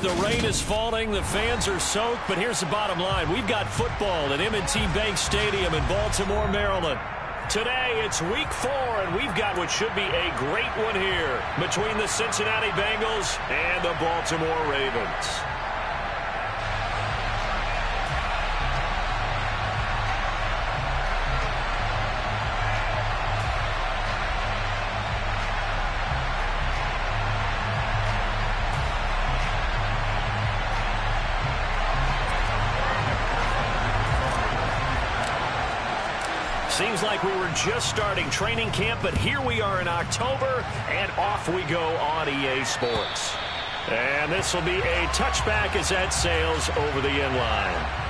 The rain is falling. The fans are soaked. But here's the bottom line. We've got football at M&T Bank Stadium in Baltimore, Maryland. Today, it's week 4, and we've got what should be a great one here between the Cincinnati Bengals and the Baltimore Ravens. Seems like we were just starting training camp, but here we are in October, and off we go on EA Sports. And this will be a touchback as that sails over the end line.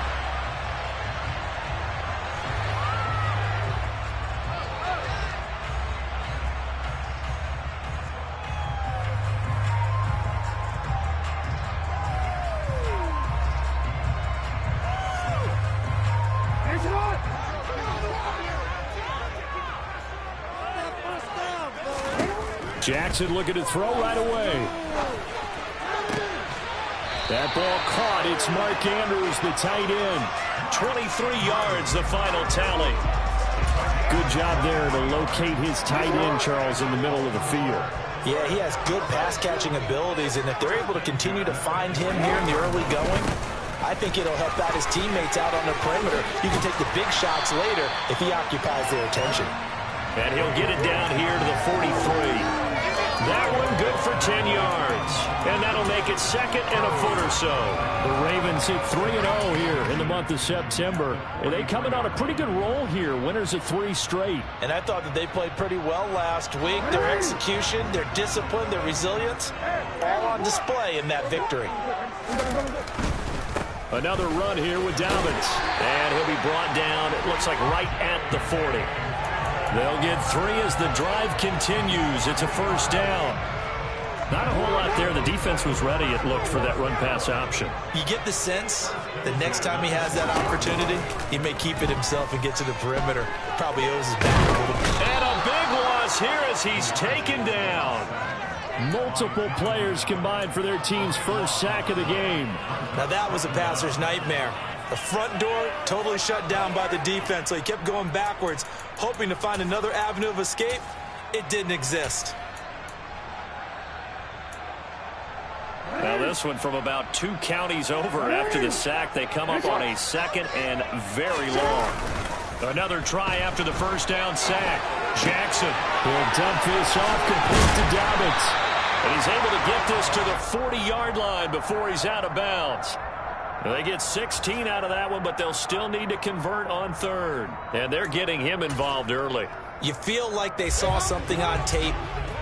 Jackson looking to throw right away. That ball caught. It's Mark Andrews, the tight end. 23 yards, the final tally. Good job there to locate his tight end, Charles, in the middle of the field. Yeah, he has good pass-catching abilities, and if they're able to continue to find him here in the early going, I think it'll help out his teammates out on the perimeter. You can take the big shots later if he occupies their attention. And he'll get it down here to the 43. That one good for 10 yards. And that'll make it second and a foot or so. The Ravens hit 3-0 here in the month of September. And they coming on a pretty good roll here. Winners of 3 straight. And I thought that they played pretty well last week. Their execution, their discipline, their resilience, all on display in that victory. Another run here with Dobbins. And he'll be brought down, it looks like right at the 40. They'll get 3 as the drive continues. It's a first down. Not a whole lot there. The defense was ready, it looked, for that run-pass option. You get the sense that next time he has that opportunity, he may keep it himself and get to the perimeter. Probably owes his back a little bit. And a big loss here as he's taken down. Multiple players combined for their team's first sack of the game. Now that was a passer's nightmare. The front door totally shut down by the defense, so he kept going backwards, hoping to find another avenue of escape. It didn't exist. Now this one from about 2 counties over after the sack. They come up on a second and very long. Another try after the first down sack. Jackson will dump this off complete to Dobbins. And he's able to get this to the 40-yard line before he's out of bounds. They get 16 out of that one, but they'll still need to convert on third. And they're getting him involved early. You feel like they saw something on tape,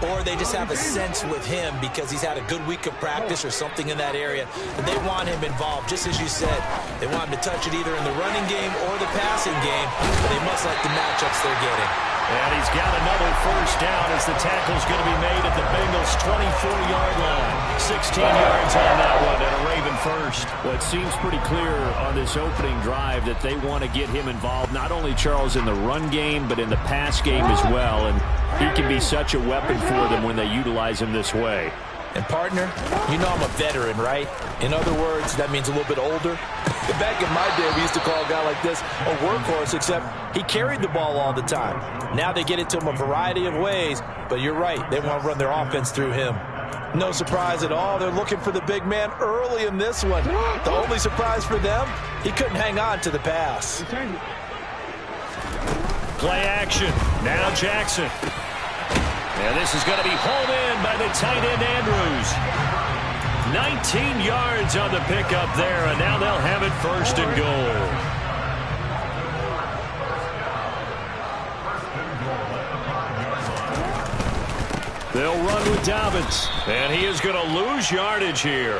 or they just have a sense with him because he's had a good week of practice or something in that area. And they want him involved, just as you said. They want him to touch it either in the running game or the passing game, but they must like the matchups they're getting. And he's got another first down as the tackle's going to be made at the Bengals' 24-yard line. 16 yards on that one and a Raven first. Well, it seems pretty clear on this opening drive that they want to get him involved, not only, Charles, in the run game, but in the pass game as well. And he can be such a weapon for them when they utilize him this way. And, partner, you know I'm a veteran, right? In other words, that means a little bit older. Back in my day, we used to call a guy like this a workhorse, except he carried the ball all the time. Now they get it to him a variety of ways, but you're right. They want to run their offense through him. No surprise at all. They're looking for the big man early in this one. The only surprise for them, he couldn't hang on to the pass. Play action. Now Jackson. And this is going to be hauled in by the tight end Andrews. 19 yards on the pickup there, and now they'll have it first and goal. They'll run with Dobbins, and he is going to lose yardage here.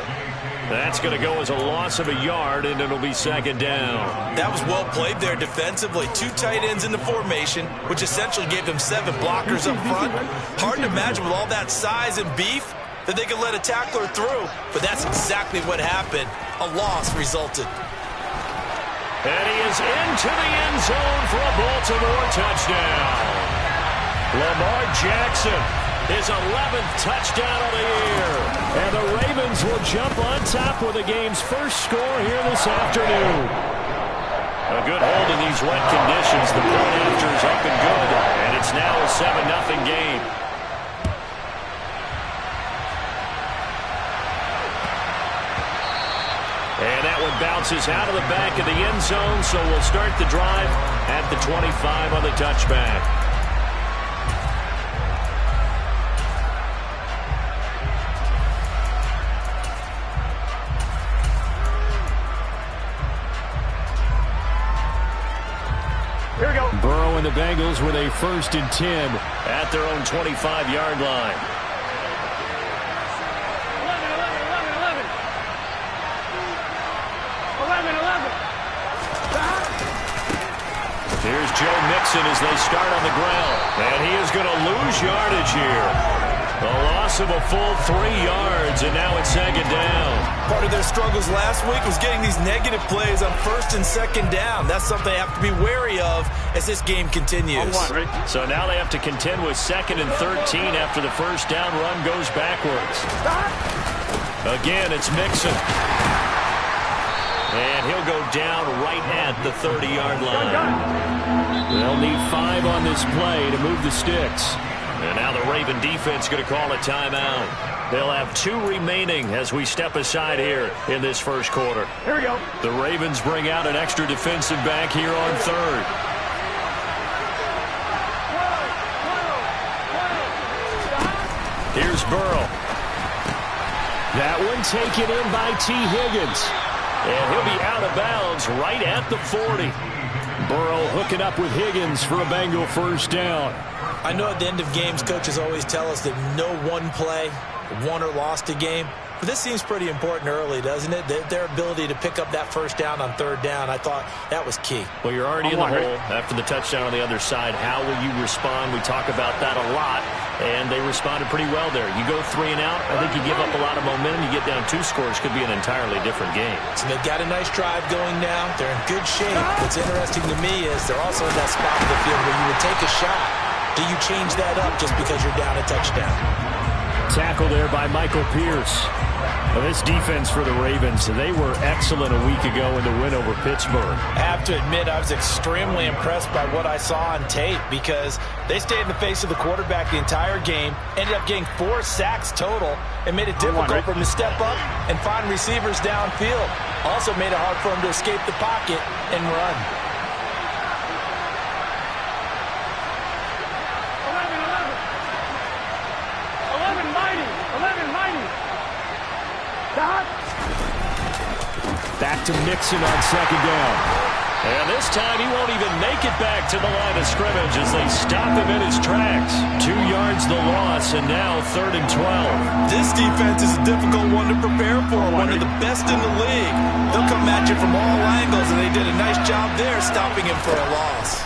That's going to go as a loss of a yard, and it'll be second down. That was well played there defensively. 2 tight ends in the formation, which essentially gave them 7 blockers up front. Hard to imagine with all that size and beef that they could let a tackler through, but that's exactly what happened. A loss resulted. And he is into the end zone for a Baltimore touchdown. Lamar Jackson, his 11th touchdown of the year. And the Ravens will jump on top with the game's first score here this afternoon. A good hold in these wet conditions. The point after is up and good. And it's now a 7-0 game. And that one bounces out of the back of the end zone, so we'll start the drive at the 25 on the touchback. Here we go. Burrow and the Bengals with a 1st and 10 at their own 25-yard line. 11. Here's Joe Mixon as they start on the ground. And he is going to lose yardage here. A loss of a full 3 yards, and now it's 2nd down. Part of their struggles last week was getting these negative plays on 1st and 2nd down. That's something they have to be wary of as this game continues. So now they have to contend with 2nd and 13 after the 1st down run goes backwards. Again, it's Mixon. And he'll go down right at the 30-yard line. They'll need 5 on this play to move the sticks. And now the Raven defense going to call a timeout. They'll have 2 remaining as we step aside here in this first quarter. Here we go. The Ravens bring out an extra defensive back here on 3rd. Here's Burrow. That one taken in by T. Higgins. And he'll be out of bounds right at the 40. Burrow hooking up with Higgins for a Bengal 1st down. I know at the end of games, coaches always tell us that no one play won or lost a game. But this seems pretty important early, doesn't it? Their ability to pick up that 1st down on 3rd down, I thought that was key. Well, you're already in the hole after the touchdown on the other side. How will you respond? We talk about that a lot, and they responded pretty well there. You go 3 and out, I think you give up a lot of momentum. You get down 2 scores, could be an entirely different game. So they've got a nice drive going now. They're in good shape. What's interesting to me is they're also in that spot of the field where you would take a shot. Do you change that up just because you're down a touchdown? Tackle there by Michael Pierce. Well, this defense for the Ravens, they were excellent a week ago in the win over Pittsburgh. I have to admit, I was extremely impressed by what I saw on tape because they stayed in the face of the quarterback the entire game, ended up getting 4 sacks total, and made it difficult for him to step up and find receivers downfield. Also made it hard for him to escape the pocket and run. 11 mighty. Stop. Back to Mixon on 2nd down. And this time he won't even make it back to the line of scrimmage as they stop him in his tracks. 2 yards the loss, and now 3rd and 12. This defense is a difficult one to prepare for, one of the best in the league. They'll come at you from all angles, and they did a nice job there stopping him for a loss.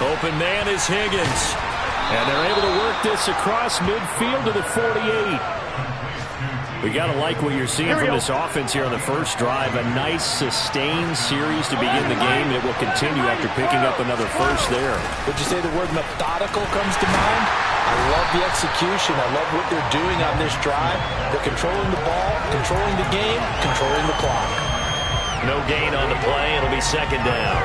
Open man is Higgins. And they're able to work this across midfield to the 48. We got to like what you're seeing from this offense here on the first drive. A nice, sustained series to begin the game. It will continue after picking up another first there. Would you say the word methodical comes to mind? I love the execution. I love what they're doing on this drive. They're controlling the ball, controlling the game, controlling the clock. No gain on the play. It'll be 2nd down.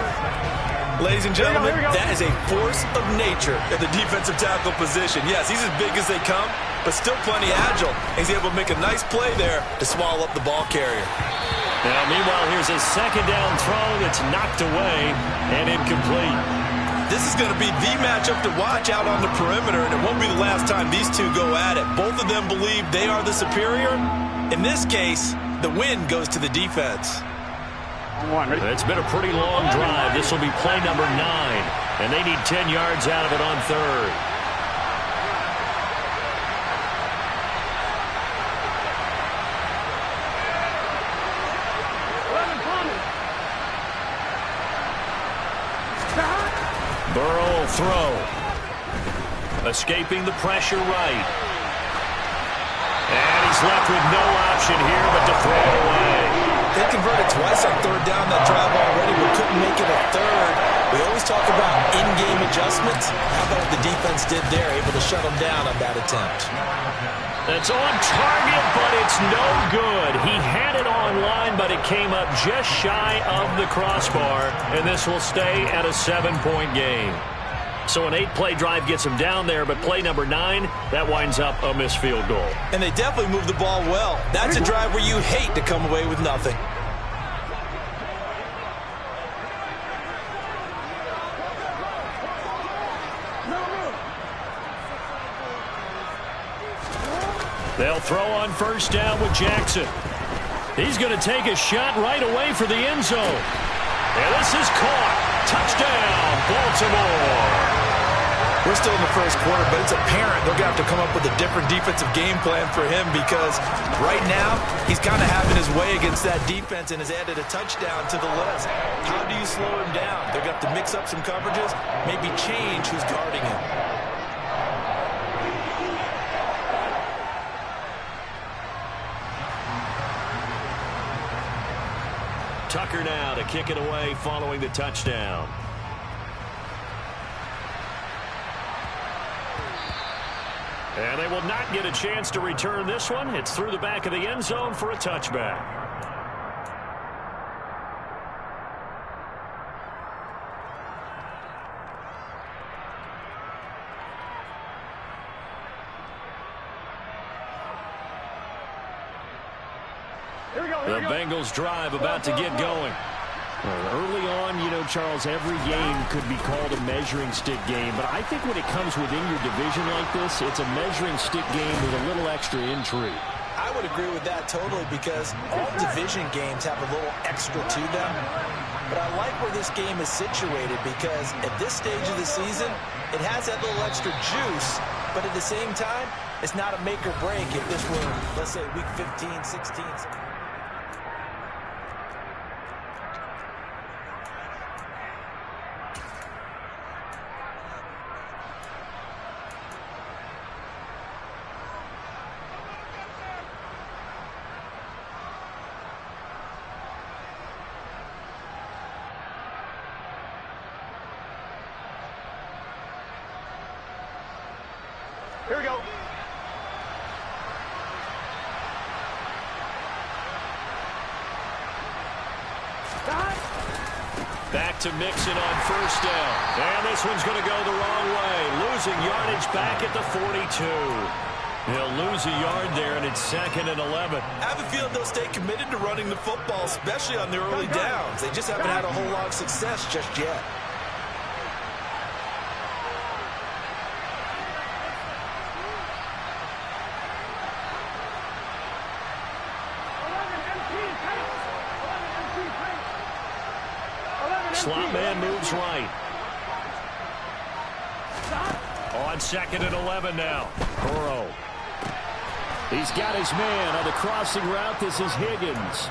Ladies and gentlemen, that is a force of nature at the defensive tackle position. Yes, he's as big as they come, but still plenty agile. He's able to make a nice play there to swallow up the ball carrier. Now, meanwhile, here's a 2nd down throw that's knocked away and incomplete. This is going to be the matchup to watch out on the perimeter, and it won't be the last time these two go at it. Both of them believe they are the superior. In this case, the win goes to the defense. It's been a pretty long drive. This will be play number 9, and they need 10 yards out of it on 3rd. Burrow will throw. Escaping the pressure right. And he's left with no option here but to throw it away. They converted twice on third down that drive already, but couldn't make it a third. We always talk about in-game adjustments. How about what the defense did there, able to shut them down on that attempt? That's on target, but it's no good. He had it on line, but it came up just shy of the crossbar, and this will stay at a 7-point game. So an 8-play drive gets him down there, but play number 9, that winds up a missed field goal. And they definitely moved the ball well. That's a drive where you hate to come away with nothing. They'll throw on first down with Jackson. He's going to take a shot right away for the end zone. And this is caught. Touchdown, Baltimore. We're still in the first quarter, but it's apparent they're going to have to come up with a different defensive game plan for him because right now he's kind of having his way against that defense and has added a touchdown to the list. How do you slow him down? They're going to have to mix up some coverages, maybe change who's guarding him. Tucker now to kick it away following the touchdown. And they will not get a chance to return this one. It's through the back of the end zone for a touchback. The Bengals drive about to get going. Early on, you know, Charles, every game could be called a measuring stick game. But I think when it comes within your division like this, it's a measuring stick game with a little extra intrigue. I would agree with that totally because all division games have a little extra to them. But I like where this game is situated because at this stage of the season, it has that little extra juice. But at the same time, it's not a make or break if this were, let's say, week 15, 16. Here we go. Back to Mixon on first down. And this one's going to go the wrong way. Losing yardage back at the 42. He'll lose a yard there, and it's 2nd and 11. I have a feeling they'll stay committed to running the football, especially on their early downs. They just haven't had a whole lot of success just yet. Slot man moves right. On 2nd and 11 now. Burrow. He's got his man on the crossing route. This is Higgins.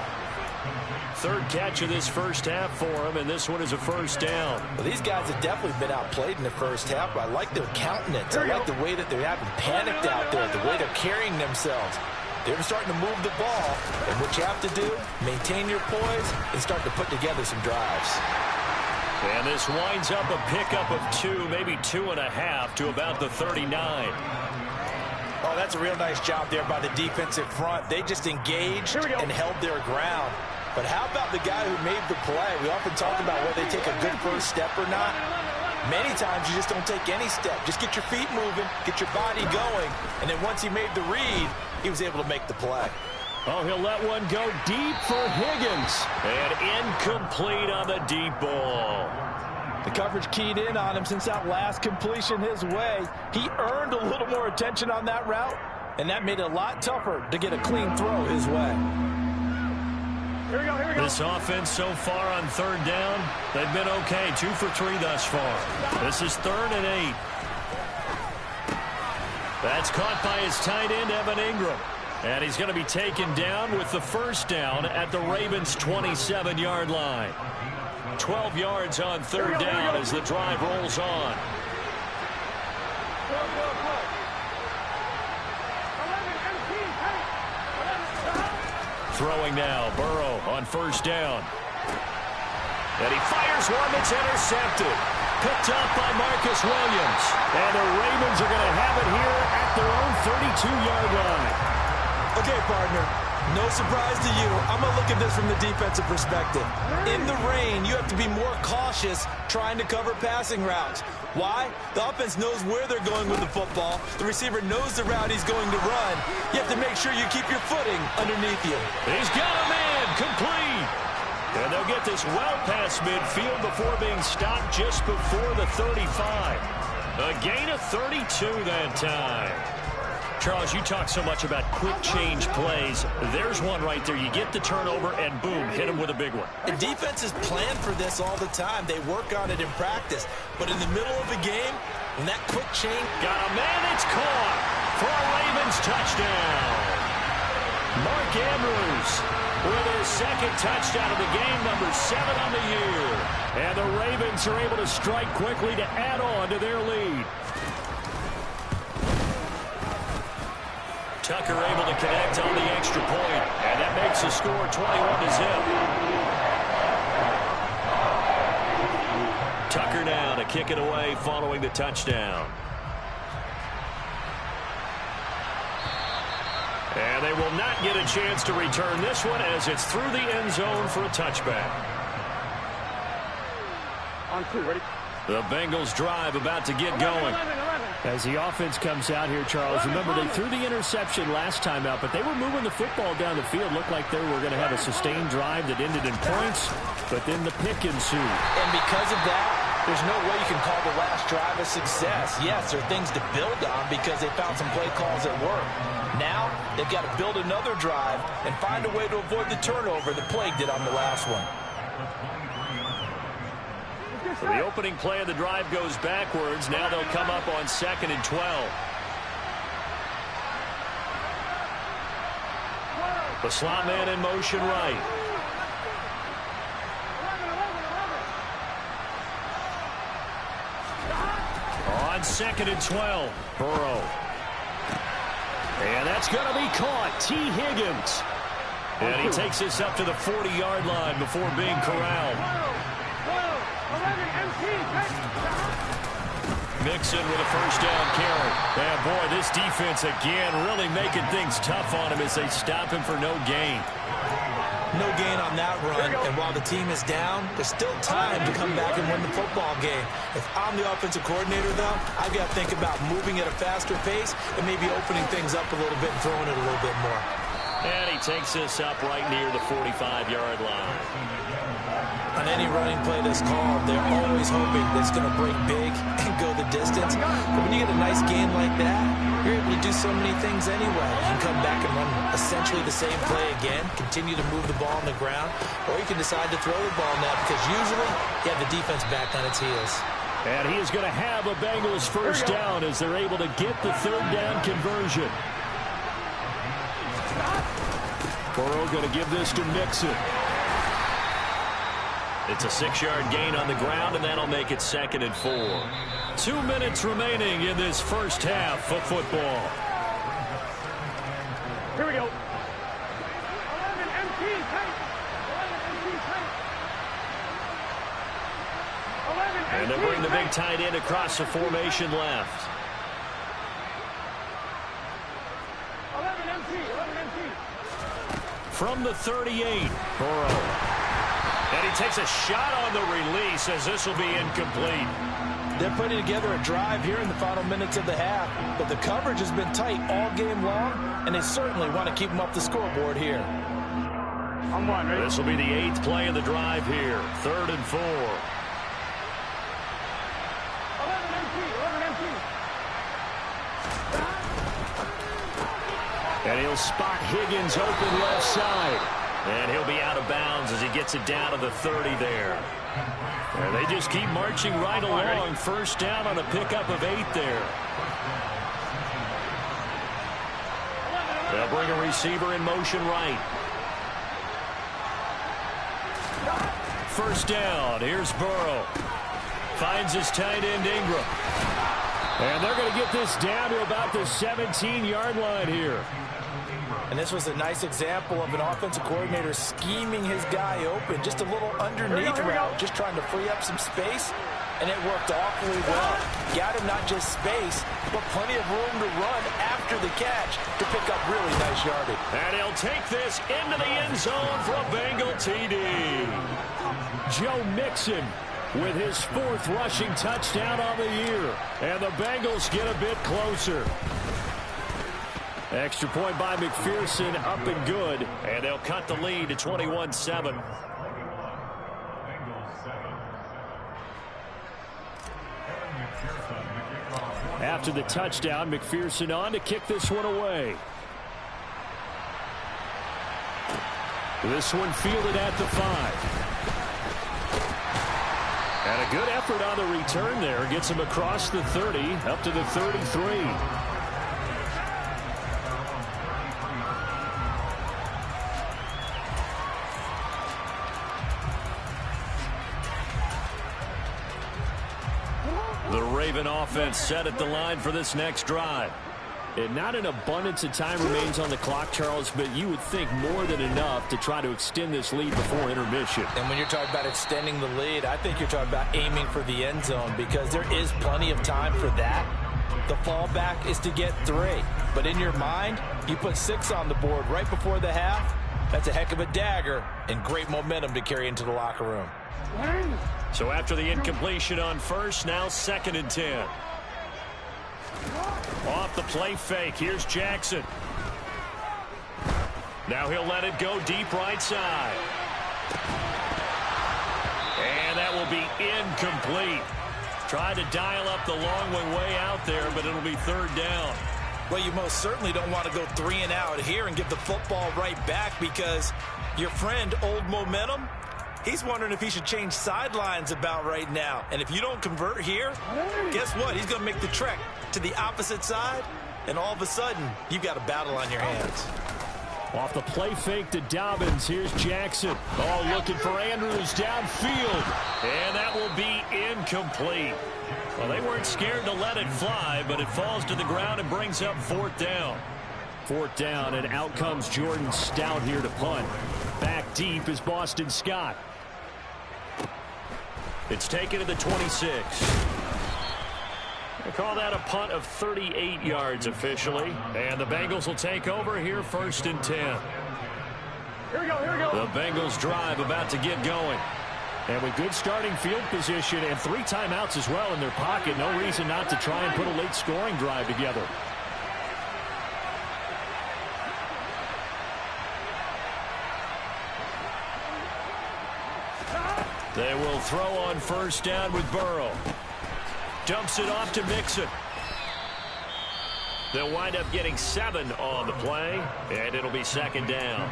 Third catch of this first half for him, and this one is a first down. Well, these guys have definitely been outplayed in the first half, but I like their countenance. I like the way that they haven't panicked out there, the way they're carrying themselves. They're starting to move the ball, and what you have to do, maintain your poise and start to put together some drives. And this winds up a pickup of 2, maybe 2.5 to about the 39. Oh, that's a real nice job there by the defensive front. They just engaged and held their ground. But how about the guy who made the play? We often talk about whether they take a good first step or not. Many times you just don't take any step. Just get your feet moving, get your body going, and then once he made the read, he was able to make the play. Oh, he'll let one go deep for Higgins. And incomplete on the deep ball. The coverage keyed in on him since that last completion his way. He earned a little more attention on that route, and that made it a lot tougher to get a clean throw his way. Here we go, here we go. This offense so far on third down, they've been okay. 2 for 3 thus far. This is 3rd and 8. That's caught by his tight end, Evan Ingram. And he's going to be taken down with the first down at the Ravens' 27-yard line. 12 yards on third down as the drive rolls on. Throwing now, Burrow on first down. And he fires one that's intercepted. Picked up by Marcus Williams. And the Ravens are going to have it here at their own 32-yard line. Okay, partner. No surprise to you. I'm going to look at this from the defensive perspective. In the rain, you have to be more cautious trying to cover passing routes. Why? The offense knows where they're going with the football. The receiver knows the route he's going to run. You have to make sure you keep your footing underneath you. He's got a man complete. And they'll get this well past midfield before being stopped just before the 35. A gain of 32 that time. Charles, you talk so much about quick change plays. There's one right there. You get the turnover, and boom, hit him with a big one. The defenses plan for this all the time. They work on it in practice. But in the middle of the game, when that quick change... Got a man that's caught for a Ravens touchdown. Mark Andrews with his second touchdown of the game, number 7 on the year. And the Ravens are able to strike quickly to add on to their lead. Tucker able to connect on the extra point, and that makes the score 21-0. Tucker now to kick it away following the touchdown. And they will not get a chance to return this one as it's through the end zone for a touchback. On 2, ready? The Bengals drive about to get going. As the offense comes out here, Charles, remember they threw the interception last time out, but they were moving the football down the field. Looked like they were going to have a sustained drive that ended in points, but then the pick ensued. And because of that, there's no way you can call the last drive a success. Yes, there are things to build on because they found some play calls that work. Now, they've got to build another drive and find a way to avoid the turnover that plagued it on the last one. The opening play of the drive goes backwards. Now they'll come up on 2nd and 12. The slot man in motion right. On 2nd and 12, Burrow. And that's going to be caught. T. Higgins. And he takes this up to the 40-yard line before being corralled. Mixon with a first down carry. And boy, this defense again really making things tough on him as they stop him for no gain. No gain on that run, and while the team is down, there's still time to come back and win the football game. If I'm the offensive coordinator, though, I've got to think about moving at a faster pace and maybe opening things up a little bit and throwing it a little bit more. And he takes this up right near the 45-yard line. On any running play that's called, they're always hoping that it's going to break big and go the distance. But when you get a nice game like that, you're able to do so many things anyway. You can come back and run essentially the same play again, continue to move the ball on the ground, or you can decide to throw the ball now because usually you have the defense back on its heels. And he is going to have a Bengals first down as they're able to get the third down conversion. Burrow going to give this to Mixon. It's a 6-yard gain on the ground, and that'll make it 2nd and 4. 2 minutes remaining in this first half of football. Here we go. 11 MT, tight. 11 MT, tight. 11 MT, And they'll bring the big tight end across the formation left. 11 MT, 11 MT. From the 38, Burrow. And he takes a shot on the release as this will be incomplete. They're putting together a drive here in the final minutes of the half, but the coverage has been tight all game long, and they certainly want to keep them up the scoreboard here. I'm one, ready? This will be the 8th play of the drive here. 3rd and 4. 11 MT, 11 MT. And he'll spot Higgins open left side. And he'll be out of bounds as he gets it down to the 30 there. And they just keep marching right along. First down on a pickup of 8 there. They'll bring a receiver in motion right. First down. Here's Burrow. Finds his tight end Ingram. And they're going to get this down to about the 17-yard line here. And this was a nice example of an offensive coordinator scheming his guy open. Just a little underneath route, just trying to free up some space. And it worked awfully well. Got him not just space, but plenty of room to run after the catch to pick up really nice yardage. And he'll take this into the end zone for a Bengal TD. Joe Mixon with his 4th rushing touchdown on the year. And the Bengals get a bit closer. Extra point by McPherson, up and good. And they'll cut the lead to 21-7. After the touchdown, McPherson on to kick this one away. This one fielded at the 5. And a good effort on the return there. Gets him across the 30, up to the 33. The Raven offense set at the line for this next drive. And not an abundance of time remains on the clock, Charles, but you would think more than enough to try to extend this lead before intermission. And when you're talking about extending the lead, I think you're talking about aiming for the end zone because there is plenty of time for that. The fallback is to get 3. But in your mind, you put 6 on the board right before the half. That's a heck of a dagger and great momentum to carry into the locker room. So after the incompletion on first, now 2nd and 10. Off the play fake, here's Jackson. Now he'll let it go deep right side. And that will be incomplete. Tried to dial up the long way out there, but it'll be 3rd down. Well, you most certainly don't want to go 3 and out here and give the football right back because your friend, Old Momentum, he's wondering if he should change sidelines about right now. And if you don't convert here, guess what? He's going to make the trek to the opposite side, and all of a sudden, you've got a battle on your hands. Off the play fake to Dobbins, here's Jackson. Oh, looking for Andrews downfield. And that will be incomplete. Well, they weren't scared to let it fly, but it falls to the ground and brings up 4th down. 4th down, and out comes Jordan Stout here to punt. Back deep is Boston Scott. It's taken to the 26. They call that a punt of 38 yards officially. And the Bengals will take over here 1st and 10. Here we go, here we go. The Bengals drive about to get going. And with good starting field position and 3 timeouts as well in their pocket, no reason not to try and put a late scoring drive together. They will throw on 1st down with Burrow. Dumps it off to Mixon. They'll wind up getting 7 on the play, and it'll be 2nd down.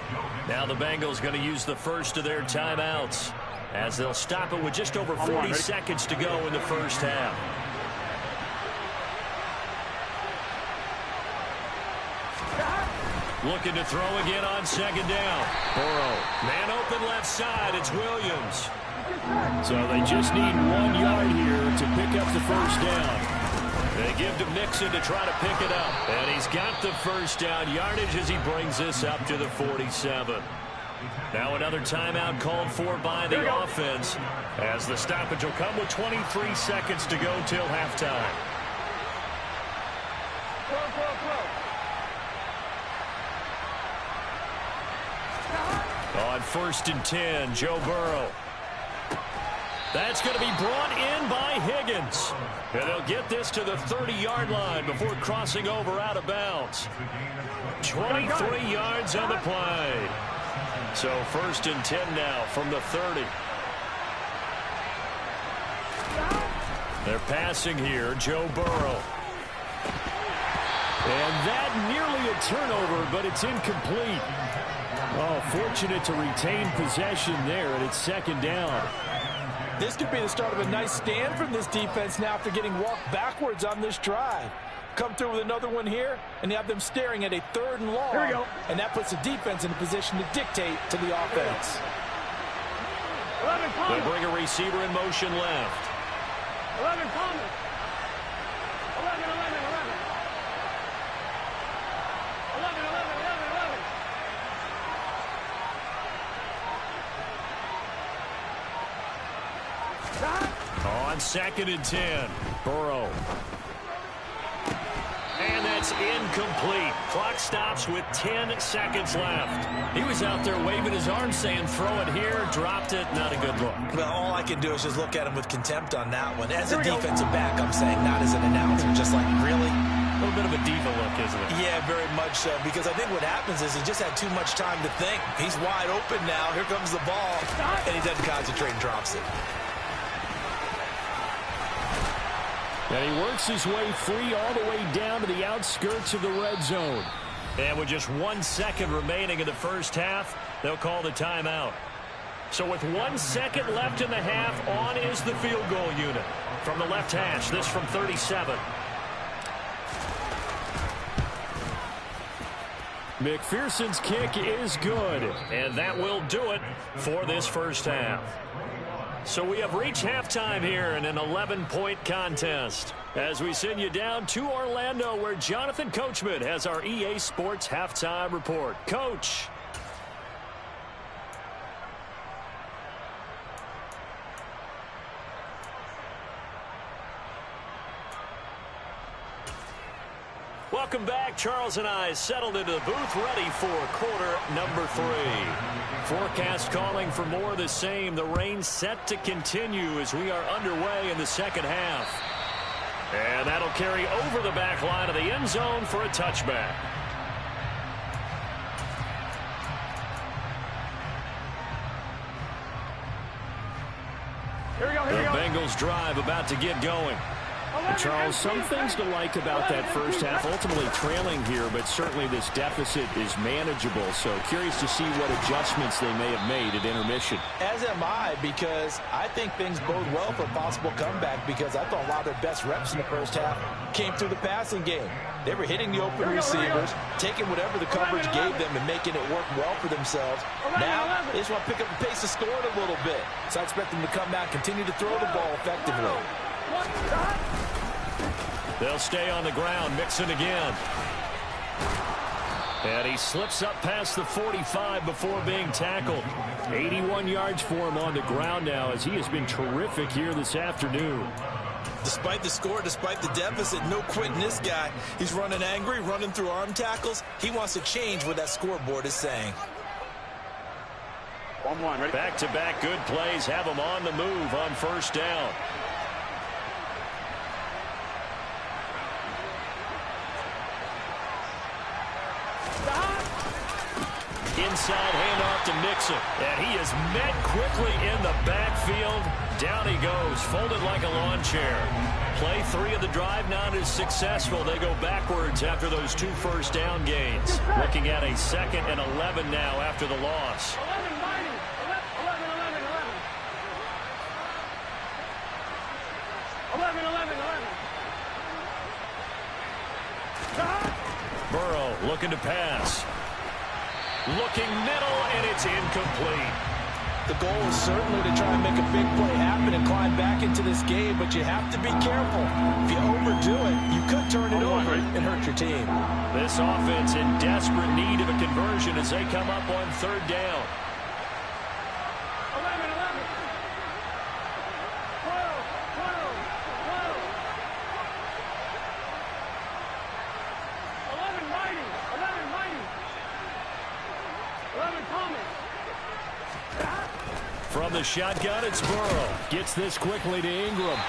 Now the Bengals going to use the first of their timeouts as they'll stop it with just over 40 seconds to go in the first half. Looking to throw again on 2nd down. Burrow, man open left side, it's Williams. So they just need 1 yard here to pick up the 1st down. They give to Mixon to try to pick it up. And he's got the 1st down yardage as he brings this up to the 47. Now another timeout called for by the offense as the stoppage will come with 23 seconds to go till halftime. On 1st and 10, Joe Burrow. That's going to be brought in by Higgins. And they'll get this to the 30-yard line before crossing over out of bounds. 23 yards on the play. So 1st and 10 now from the 30. They're passing here, Joe Burrow. And that nearly a turnover, but it's incomplete. Oh, fortunate to retain possession there, and it's 2nd down. This could be the start of a nice stand from this defense now after getting walked backwards on this drive. Come through with another one here, and you have them staring at a 3rd and long. Here we go. And that puts the defense in a position to dictate to the offense. 11 They Thomas. bring a receiver in motion left. 11 Thomas. 11, 11, 11. 11, 11, 11, 11. On 2nd and 10, Burrow. And that's incomplete. Clock stops with 10 seconds left. He was out there waving his arms saying, throw it here, dropped it, not a good look. Well, all I can do is just look at him with contempt on that one. As a defensive back, I'm saying, not as an announcer. Just like, really? A little bit of a diva look, isn't it? Yeah, very much so. Because I think what happens is he just had too much time to think. He's wide open now. Here comes the ball. And he doesn't concentrate and drops it. And he works his way free all the way down to the outskirts of the red zone. And with just 1 second remaining in the first half, they'll call the timeout. So with 1 second left in the half, on is the field goal unit. From the left hash, this from 37. McPherson's kick is good. And that will do it for this first half. So we have reached halftime here in an 11-point contest as we send you down to Orlando where Jonathan Coachman has our EA Sports halftime report. Coach. Welcome back. Charles and I settled into the booth ready for quarter number 3. Forecast calling for more of the same. The rain set to continue as we are underway in the second half. And that'll carry over the back line of the end zone for a touchback. Here we go, here we The go. Bengals drive about to get going. Charles, some things to like about that first half. Ultimately trailing here, but certainly this deficit is manageable. So curious to see what adjustments they may have made at intermission. As am I, because I think things bode well for a possible comeback, because I thought a lot of their best reps in the first half came through the passing game. They were hitting the open receivers, taking whatever the coverage gave them and making it work well for themselves. Now, they just want to pick up the pace of scoring a little bit. So I expect them to come out and continue to throw the ball effectively. They'll stay on the ground. Mixon again. And he slips up past the 45 before being tackled. 81 yards for him on the ground now as he has been terrific here this afternoon. Despite the score, despite the deficit, no quitting this guy. He's running angry, running through arm tackles. He wants to change what that scoreboard is saying. 1-1, ready? Back-to-back good plays have him on the move on first down. Inside handoff to Mixon. And he is met quickly in the backfield. Down he goes, folded like a lawn chair. Play 3 of the drive not as successful. They go backwards after those 2 first down gains. Looking at a 2nd and 11 now after the loss. 11, mighty. 11. Burrow looking to pass. Looking middle, and it's incomplete. The goal is certainly to try and make a big play happen and climb back into this game, but you have to be careful. If you overdo it, you could turn it over and hurt your team. This offense in desperate need of a conversion as they come up on 3rd down. 11. 11, mighty. 11, Thomas. From the shotgun, it's Burrow. Gets this quickly to Ingram.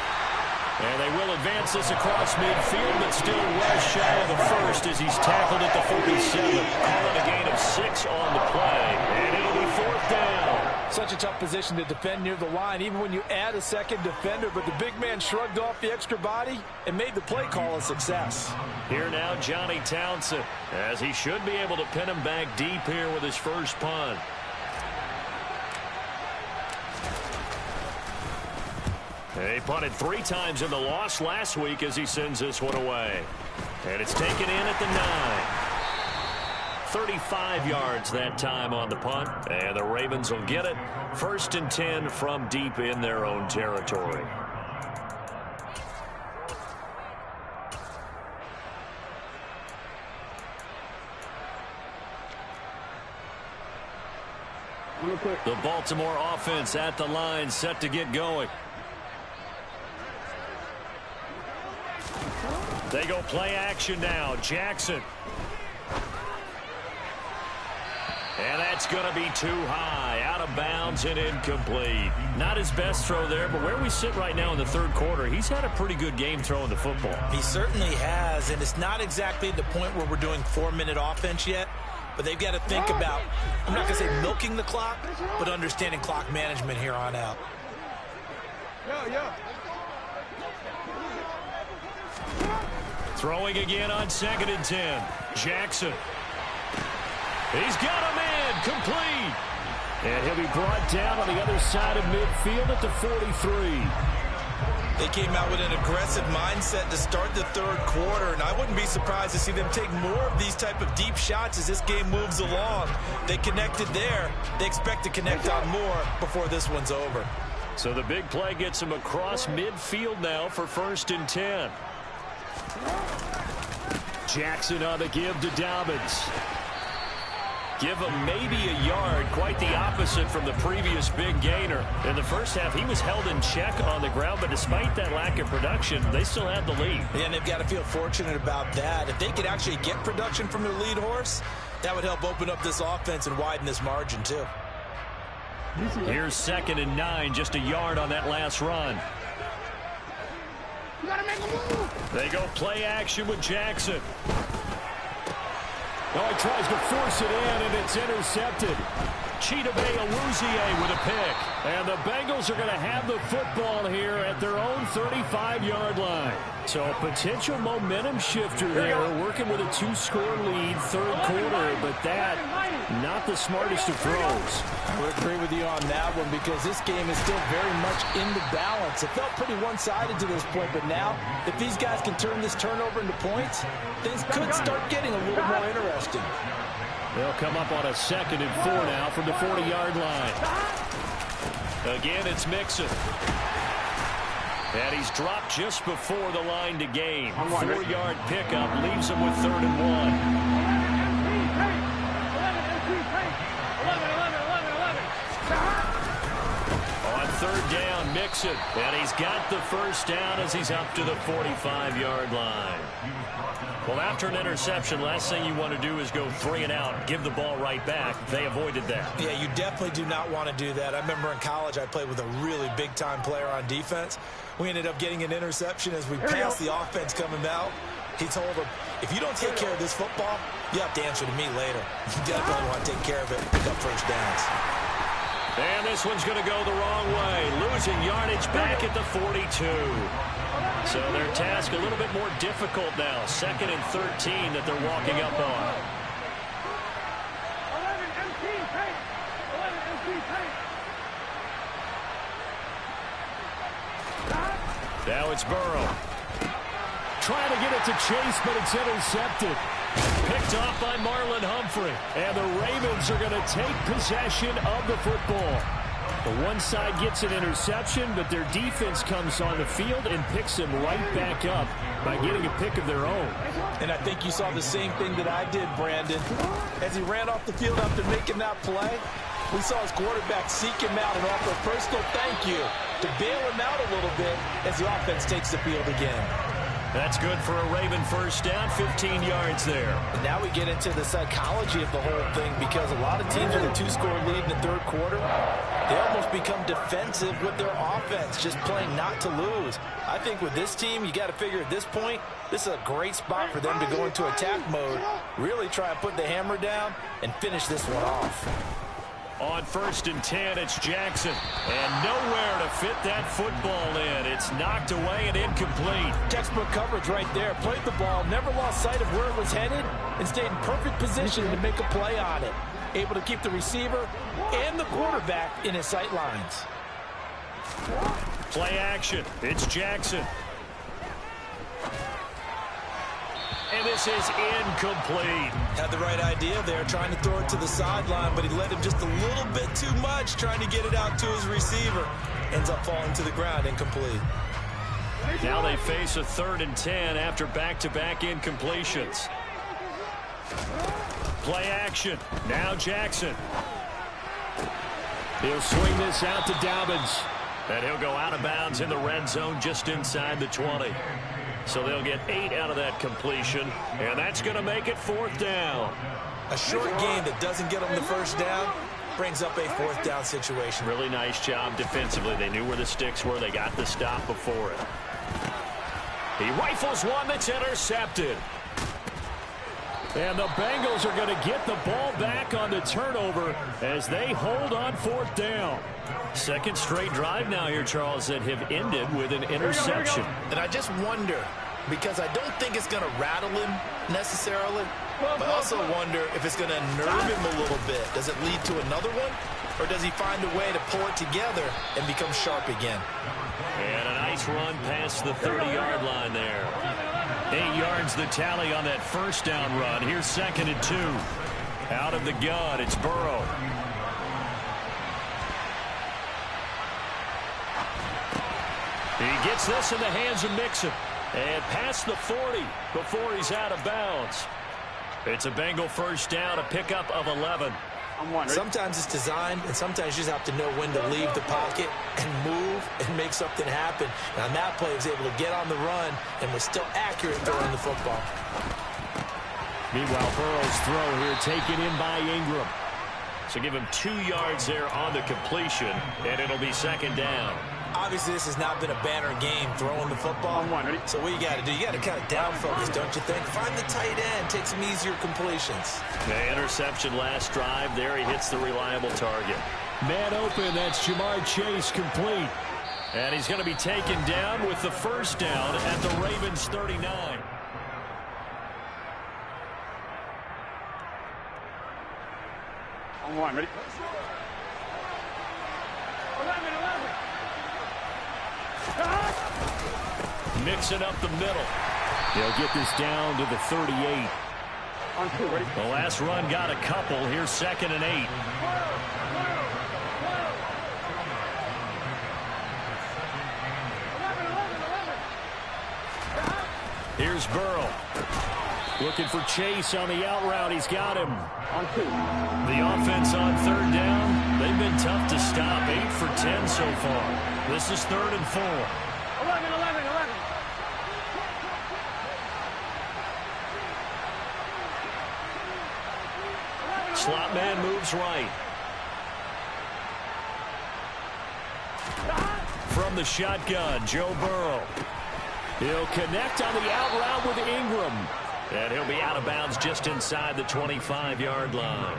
And they will advance this across midfield, but still well shy of the first as he's tackled at the 47. Calling a gain of 6 on the play. And it'll be 4th down. Such a tough position to defend near the line, even when you add a second defender, but the big man shrugged off the extra body and made the play call a success. Here now, Johnny Townsend, as he should be able to pin him back deep here with his first punt. He punted 3 times in the loss last week as he sends this one away. And it's taken in at the 9. 35 yards that time on the punt. And the Ravens will get it. 1st and 10 from deep in their own territory. Real quick. The Baltimore offense at the line, set to get going. They go play action now. Jackson. And that's going to be too high. Out of bounds and incomplete. Not his best throw there, but where we sit right now in the third quarter, he's had a pretty good game throwing the football. He certainly has, and it's not exactly the point where we're doing 4-minute offense yet, but they've got to think about, I'm not going to say milking the clock, but understanding clock management here on out. Throwing again on 2nd and 10. Jackson. He's got a man complete. And he'll be brought down on the other side of midfield at the 43. They came out with an aggressive mindset to start the third quarter, and I wouldn't be surprised to see them take more of these type of deep shots as this game moves along. They connected there. They expect to connect on more before this one's over. So the big play gets him across midfield now for 1st and 10. Jackson on the give to Dobbins. Give him maybe a yard, quite the opposite from the previous big gainer. In the first half, he was held in check on the ground, but despite that lack of production, they still had the lead. And they've got to feel fortunate about that. If they could actually get production from their lead horse, that would help open up this offense and widen this margin too. Here's 2nd and 9, just a yard on that last run. You gotta make a move. They go play action with Jackson. Oh, he tries to force it in, and it's intercepted. Chidobe Awuzie with a pick. And the Bengals are going to have the football here at their own 35-yard line. So a potential momentum shifter there, working with a 2-score lead, third quarter, but that, not the smartest of throws. I would agree with you on that one because this game is still very much in the balance. It felt pretty one-sided to this point, but now, if these guys can turn this turnover into points, things could start getting a little more interesting. They'll come up on a 2nd and 4 now from the 40-yard line. Again, it's Mixon. And he's dropped just before the line to gain. 4-yard pickup leaves him with 3rd and 1. On 3rd down, Mixon. And he's got the first down as he's up to the 45-yard line. Well, after an interception, last thing you want to do is go 3 and out, give the ball right back. They avoided that. Yeah, you definitely do not want to do that. I remember in college I played with a really big-time player on defense. We ended up getting an interception as we passed the offense coming out. He told him, if you don't take care of this football, you have to answer to me later. You definitely want to take care of it and pick up first downs. And this one's going to go the wrong way. Losing yardage back at the 42. So their task a little bit more difficult now. 2nd and 13 that they're walking up on. 11 empty tank. 11 empty tank. Now it's Burrow. Trying to get it to Chase, but it's intercepted. Picked off by Marlon Humphrey. And the Ravens are going to take possession of the football. The one side gets an interception, but their defense comes on the field and picks him right back up by getting a pick of their own. And I think you saw the same thing that I did, Brandon. As he ran off the field after making that play, we saw his quarterback seek him out and offer a personal thank you to bail him out a little bit as the offense takes the field again. That's good for a Raven first down, 15 yards there. And now we get into the psychology of the whole thing because a lot of teams with a 2-score lead in the third quarter, they almost become defensive with their offense, just playing not to lose. I think with this team, you got to figure at this point, this is a great spot for them to go into attack mode, really try and put the hammer down and finish this one off. On 1st and 10, it's Jackson. And nowhere to fit that football in. It's knocked away and incomplete. Textbook coverage right there. Played the ball, never lost sight of where it was headed, and stayed in perfect position to make a play on it. Able to keep the receiver and the quarterback in his sight lines. Play action. It's Jackson. And this is incomplete. Had the right idea there, trying to throw it to the sideline, but he led him just a little bit too much, trying to get it out to his receiver. Ends up falling to the ground, incomplete. Now they face a 3rd and 10 after back-to-back incompletions. Play action. Now Jackson. He'll swing this out to Dobbins. And he'll go out of bounds in the red zone just inside the 20. So they'll get 8 out of that completion, and that's going to make it 4th down. A short game that doesn't get them the first down brings up a 4th down situation. Really nice job defensively. They knew where the sticks were. They got the stop before it. He rifles one that's intercepted. And the Bengals are going to get the ball back on the turnover as they hold on 4th down. Second straight drive now here, Charles, that have ended with an interception. And I just wonder, because I don't think it's going to rattle him necessarily, but I also wonder if it's going to nerve him a little bit. Does it lead to another one? Or does he find a way to pull it together and become sharp again? And a nice run past the 30-yard line there. 8 yards the tally on that first down run. Here's 2nd and 2. Out of the gun, it's Burrow. He gets this in the hands of Mixon. And past the 40 before he's out of bounds. It's a Bengal first down, a pickup of 11. Sometimes it's designed, and sometimes you just have to know when to leave the pocket and move and make something happen. And on that play, he was able to get on the run and was still accurate throwing the football. Meanwhile, Burrow's throw here taken in by Ingram. So give him 2 yards there on the completion, and it'll be 2nd down. Obviously, this has not been a banner game throwing the football. So what you got to do, you got to kind of down focus, don't you think? Find the tight end, take some easier completions. The interception last drive. There he hits the reliable target. Man open, that's Jamar Chase complete. And he's going to be taken down with the first down at the Ravens 39. Ready? 11. Mixing up the middle. They'll get this down to the 38. On 2, ready? The last run got a couple. Here's 2nd and 8. Here's Burrow. Looking for Chase on the out route. He's got him. On 2. The offense on 3rd down. They've been tough to stop. 8 for 10 so far. This is 3rd and 4. 11. Slot man moves right. From the shotgun, Joe Burrow. He'll connect on the out route with Ingram. And he'll be out of bounds just inside the 25-yard line.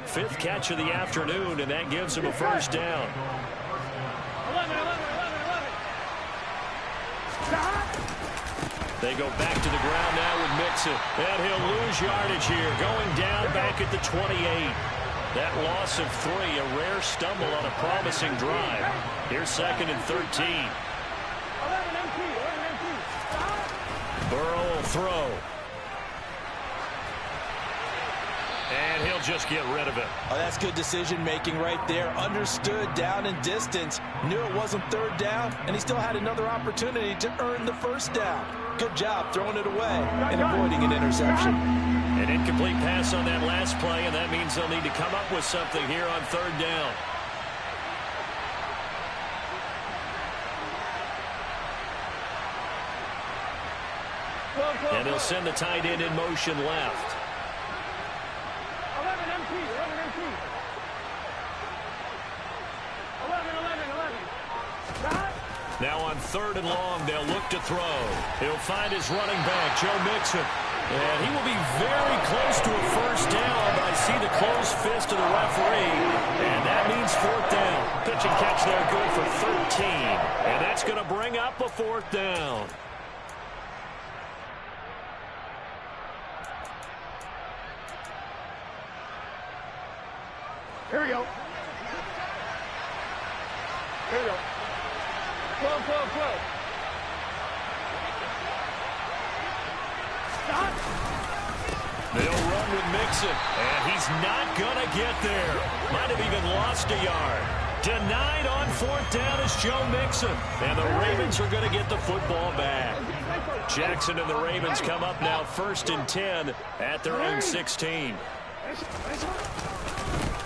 5th catch of the afternoon, and that gives him a first down. 11. They go back to the ground now with Mixon. And he'll lose yardage here, going down back at the 28. That loss of 3, a rare stumble on a promising drive. Here's 2nd and 13. Burrow will throw. And he'll just get rid of it. Oh, that's good decision-making right there. Understood down and distance. Knew it wasn't 3rd down, and he still had another opportunity to earn the first down. Good job throwing it away and avoiding an interception. An incomplete pass on that last play, and that means they'll need to come up with something here on 3rd down. And they'll send the tight end in motion left. 11 MT. 11. Now on 3rd and long, they'll look to throw. He'll find his running back, Joe Mixon. And he will be very close to a first down, but I see the closed fist of the referee. And that means 4th down. Pitch and catch there, good for 13. And that's going to bring up a 4th down. Here we go. 12. Stop. They'll run with Mixon, and he's not going to get there. Might have even lost a yard. Denied on 4th down is Joe Mixon, and the Ravens are going to get the football back. Jackson and the Ravens come up now 1st and 10 at their own 16.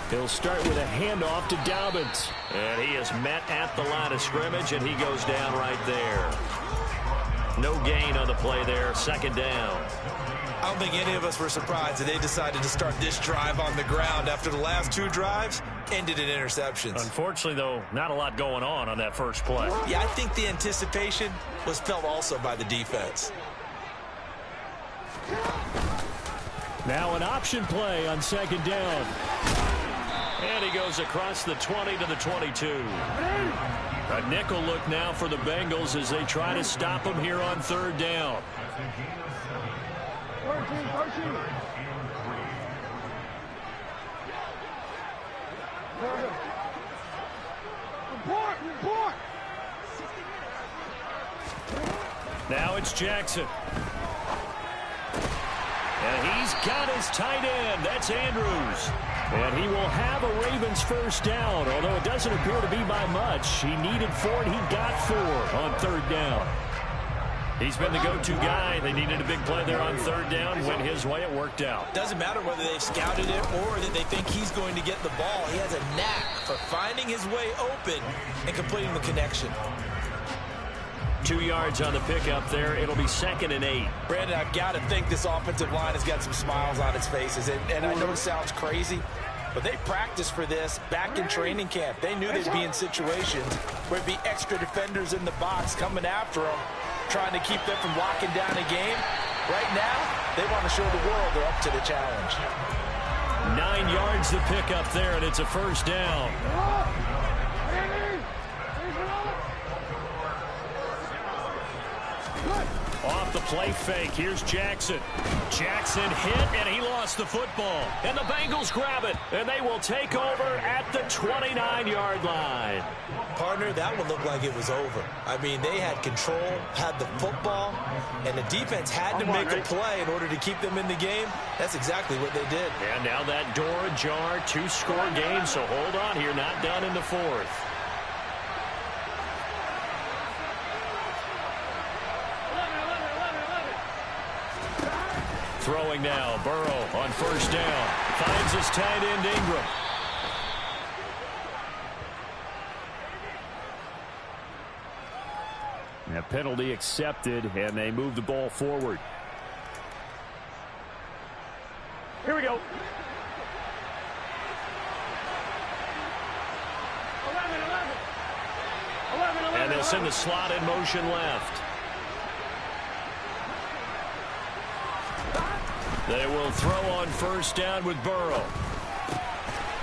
He'll start with a handoff to Dobbins. And he is met at the line of scrimmage, and he goes down right there. No gain on the play there. Second down. I don't think any of us were surprised that they decided to start this drive on the ground after the last 2 drives ended in interceptions. Unfortunately, though, not a lot going on that first play. Yeah, I think the anticipation was felt also by the defense. Now an option play on second down. And he goes across the 20 to the 22. A nickel look now for the Bengals as they try to stop him here on third down. 13. Report. Now it's Jackson. And he's got his tight end. That's Andrews. And he will have a Ravens first down, although it doesn't appear to be by much. He needed 4, and he got 4 on third down. He's been the go-to guy. They needed a big play there on third down. Went his way. It worked out. Doesn't matter whether they've scouted it or that they think he's going to get the ball. He has a knack for finding his way open and completing the connection. 2 yards on the pickup there. It'll be 2nd and 8. Brandon, I've got to think this offensive line has got some smiles on its faces. And I know it sounds crazy, but they practiced for this back in training camp. They knew they'd be in situations where it'd be extra defenders in the box coming after them, trying to keep them from locking down a game. Right now, they want to show the world they're up to the challenge. 9 yards to pick up there, and it's a first down. Off the play fake. Here's Jackson. Jackson hit, and he lost the football. And the Bengals grab it, and they will take over at the 29-yard line. Partner, that one looked like it was over. I mean, they had control, had the football, and the defense had to make a play in order to keep them in the game. That's exactly what they did. And now that door ajar, 2-score game, so hold on here, not done in the 4th. Throwing now, Burrow on first down. Finds his tight end, Ingram. A penalty accepted, and they move the ball forward. Here we go. 11. And they'll send the slot in motion left. They will throw on first down with Burrow.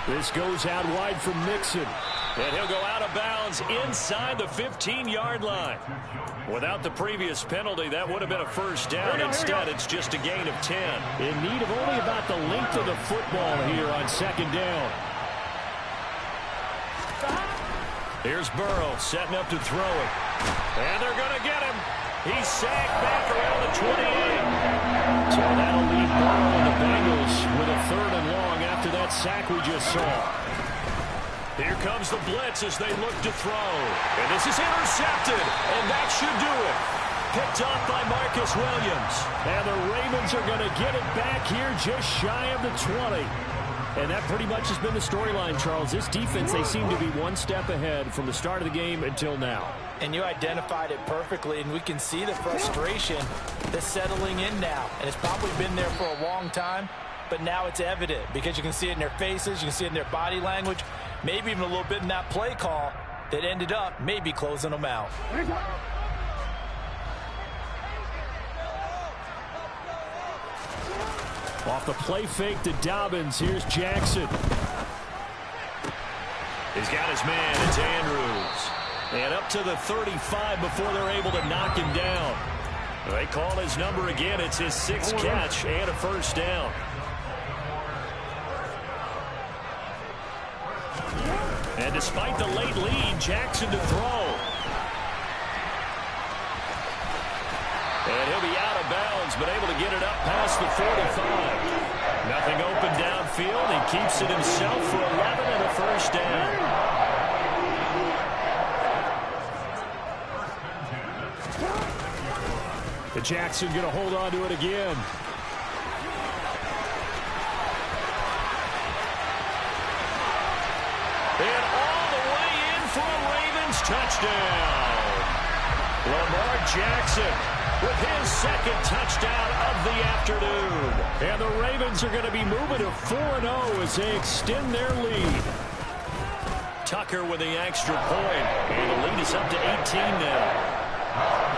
This goes out wide from Mixon. And he'll go out of bounds inside the 15-yard line. Without the previous penalty, that would have been a first down. Instead, it's just a gain of 10. In need of only about the length of the football here on second down. Here's Burrow setting up to throw it. And they're going to get him. He's sacked back around the 28. So that'll leave Burrow and the Bengals with a 3rd and long after that sack we just saw. Here comes the blitz as they look to throw. And this is intercepted. And that should do it. Picked off by Marcus Williams. And the Ravens are going to get it back here just shy of the 20. And that pretty much has been the storyline, Charles. This defense, they seem to be one step ahead from the start of the game until now. And you identified it perfectly, and we can see the frustration that's settling in now. And it's probably been there for a long time, but now it's evident because you can see it in their faces, you can see it in their body language, maybe even a little bit in that play call that ended up maybe closing them out. Off the play fake to Dobbins, here's Jackson. He's got his man, it's Andrews. And up to the 35 before they're able to knock him down. They call his number again. It's his 6th catch and a first down. And despite the late lead, Jackson to throw. And he'll be out of bounds, but able to get it up past the 45. Nothing open downfield. He keeps it himself for 11 and a first down. The Jackson going to hold on to it again. And all the way in for a Ravens touchdown. Lamar Jackson with his second touchdown of the afternoon. And the Ravens are going to be moving to 4-0 as they extend their lead. Tucker with the extra point. And the lead is up to 18 now.